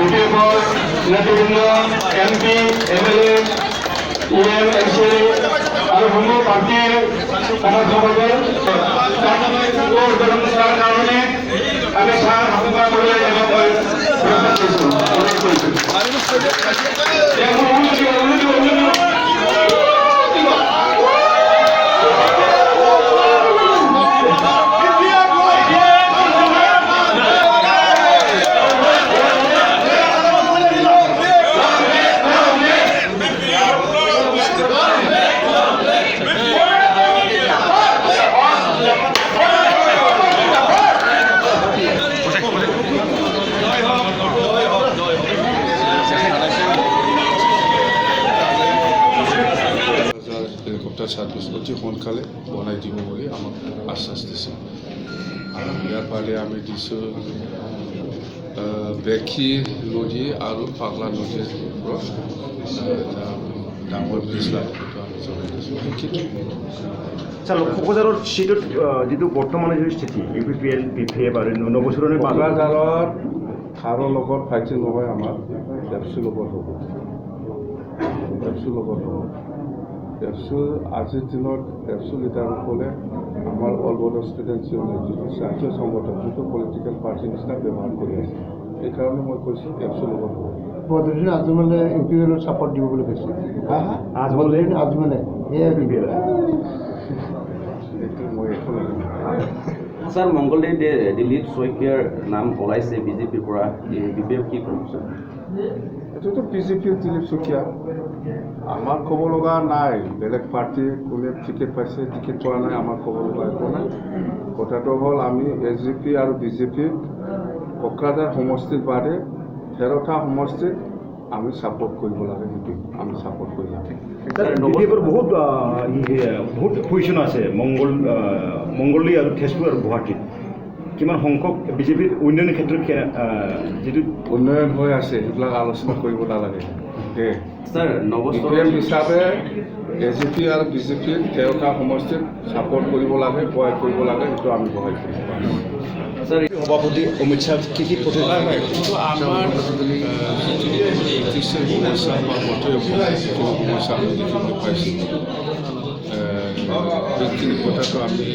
ছুটিৰ নেতৃবৃন্দ MP MLA EM MCA আৰ অন্য পাৰ্টিৰ সমৰ্থকদেৰ কাৰণে আমি সাৰ হাসপাতাল কৰে হেলিকপ্টাৰ ছাৰ্ভিচ অতি সোনকালে বনাই দিব বুলি আমাক আশ্বাস দিছে আৰু ইয়াৰ ফালে আমি দিছোঁ বেখি নদী আৰু পাগলা নদীৰ ওপৰত এটা ডাঙৰ ব্ৰিজ লাগে সেইটো আমি জনাই দিছোঁ আচ্ছা কোকৰাঝাৰৰ চিটত যিটো বৰ্তমানে যিটো স্থিতি U P P L P P F আৰু নৱচৰণে কোকৰাঝাৰৰ খাৰৰ লগত ফাইটিং নহয় আমাৰ ডেপচুৰ লগত হ'ব ডেপচু আজিৰ দিনত ডেপচু লিডাৰসকলে আমাৰ অল বডো ষ্টুডেণ্টছ ইউনিয়ন যিটো জাতীয় সংগঠন যিটো পলিটিকেল পাৰ্টিৰ নিচিনা ব্যৱহাৰ কৰি আছে সেইকাৰণে মই কৈছোঁ ডেপচুৰ লগত হ'ব বদৰুদ্দিন আজমলে ইউ পি এলৰ ছাপৰ্ট দিব বুলি কৈছে আজমলে সেয়াই ইউ পি এল এইটো মই একো স্যার মঙ্গলদৈ দিল্লীত শইকীয়াৰ নাম ওলাইছে বিজেপিৰ পৰা বিবেক কি ক'ব স্যাৰ এইটোতো বিজেপিৰ দিলীপ শইকীয়া আমাৰ ক'ব লগা নাই বেলেগ পাৰ্টি কোনে টিকেট পাইছে টিকেট পোৱা নাই আমাৰ ক'ব লগা একো নাই কথাটো হ'ল আমি এছ জি পি আৰু বিজেপি কোকৰাঝাৰ সমষ্টিৰ বাদে 13টা সমষ্টিত আমি ছাপোৰ্ট কৰিব লাগে সেইটো আমি ছাপোৰ্ট কৰি লাগে বিজেপিৰ বহুত পজিশ্যন আছে মংগলদৈ আৰু তেজপুৰ আৰু গুৱাহাটীত কিমান সংখ্যক বিজেপিৰ উন্নয়নৰ ক্ষেত্ৰত যিটো উন্নয়ন হৈ আছে সেইবিলাক আলোচনা কৰিব নালাগে স্যাৰ নৱচৰণ হিচাপে এছ জি পি আৰু বিজেপিৰ 13টা সমষ্টিত ছাপোৰ্ট কৰিব লাগে সহায় কৰিব লাগে সেইটো আমি সহায় কৰিব সভাপতি অমিত শ্বাহ কি কিন্তু আমাৰ সমস্যা বা গোটেই সমস্যা আমি দেখিবলৈ পাইছোঁ সেইখিনি কথাটো আমি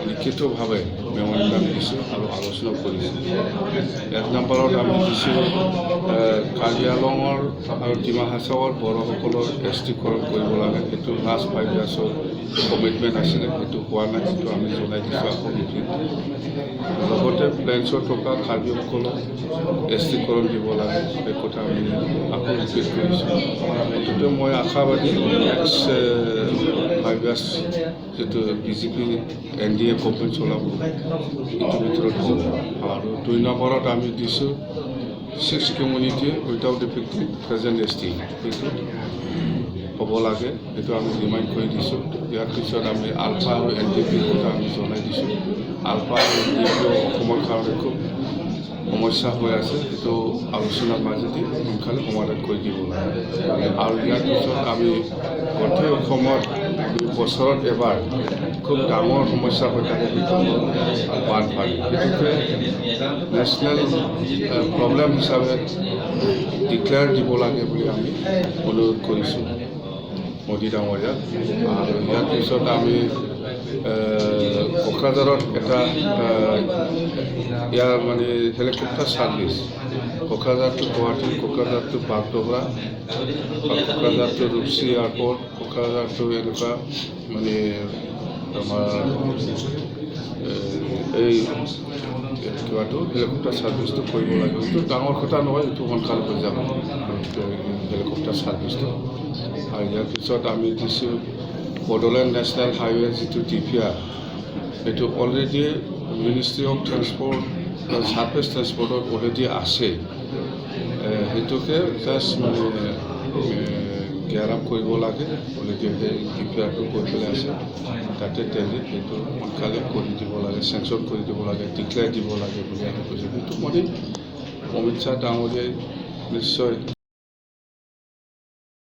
লিখিতভাৱে মেমৰিণ্ডাম দিছোঁ আৰু আলোচনাও কৰিছোঁ 1 নম্বৰত আমি দিছোঁ কাৰ্বি আংলঙৰ আৰু ডিমা হাছাওৰ বড়োসকলৰ এছটিকৰণ কৰিব লাগে সেইটো লাষ্ট 5 ইয়াৰ্ছৰ কমিটমেণ্ট আছিলে সেইটো হোৱা নাই সেইটো আমি জনাই দিছোঁ আকৌ মিটিং লগতে প্লেন্সত থকা কাৰ্বিসকলক এছটিকৰণ দিব লাগে সেই কথা আমি আকৌ ৰিপিট কৰিছোঁ গতিকে মই আশাবাদী নেক্সট 5 ইয়াৰ্ছ যিটো বিজেপি NDA গভৰ্ণমেণ্ট চলাব এইটোৰ ভিতৰত হ'ব আৰু 2 নম্বৰত আমি দিছোঁ 6 community without effective present ST সেইটো হ'ব লাগে সেইটো আমি ৰিমাইণ্ড কৰি দিছোঁ ইয়াৰ পিছত আমি আলফা আৰু NDPৰ কথা আমি জনাই দিছোঁ আলফা আৰু NDP অসমৰ কাৰণে খুব সমস্যা হৈ আছে সেইটো আলোচনাৰ মাজেদি সোনকালে সমাধান কৰি দিব লাগে আৰু ইয়াৰ পিছত আমি গোটেই অসমত বছৰত এবাৰ খুব ডাঙৰ সমস্যা হৈ থাকে সেইটো বানপানী সেইটোকে নেশ্যনেল প্ৰব্লেম হিচাপে ডিক্লেয়াৰ দিব লাগে বুলি আমি অনুৰোধ কৰিছোঁ মোদী ডাঙৰীয়াক আৰু ইয়াৰ পিছত আমি কোকৰাঝাৰত এটা ইয়াৰ মানে helicopter service Kokrajhar to Guwahati Kokrajhar to Bagdogra বা Kokrajhar to Rupsi airport Kokrajhar to এনেকুৱা মানে আমাৰ এই কিবাটো হেলিকপ্টাৰ ছাৰ্ভিচটো কৰিব লাগে এইটো ডাঙৰ কথা নহয় এইটো সোনকালে হৈ যাব হেলিকপ্টাৰ ছাৰ্ভিচটো আৰু ইয়াৰ পিছত আমি দিছোঁ বড়োলেণ্ড নেশ্যনেল হাইৱে যিটো DPR এইটো already ministry of transport surface ট্ৰেন্সপৰ্টত অলৰেডি আছে সেইটোকে জাষ্ট মানে গেয়াৰ আপ কৰিব লাগে অলৰেডি সেই DPRটো কৰি পেলাই আছে তাতে দিল্লীত সেইটো সোনকালে কৰি দিব লাগে চেংচন কৰি দিব লাগে ডিক্লেয়াৰ দিব লাগে বুলি আমি কৈছোঁ সেইটো মানে অমিত শ্বাহ ডাঙৰীয়াই নিশ্চয়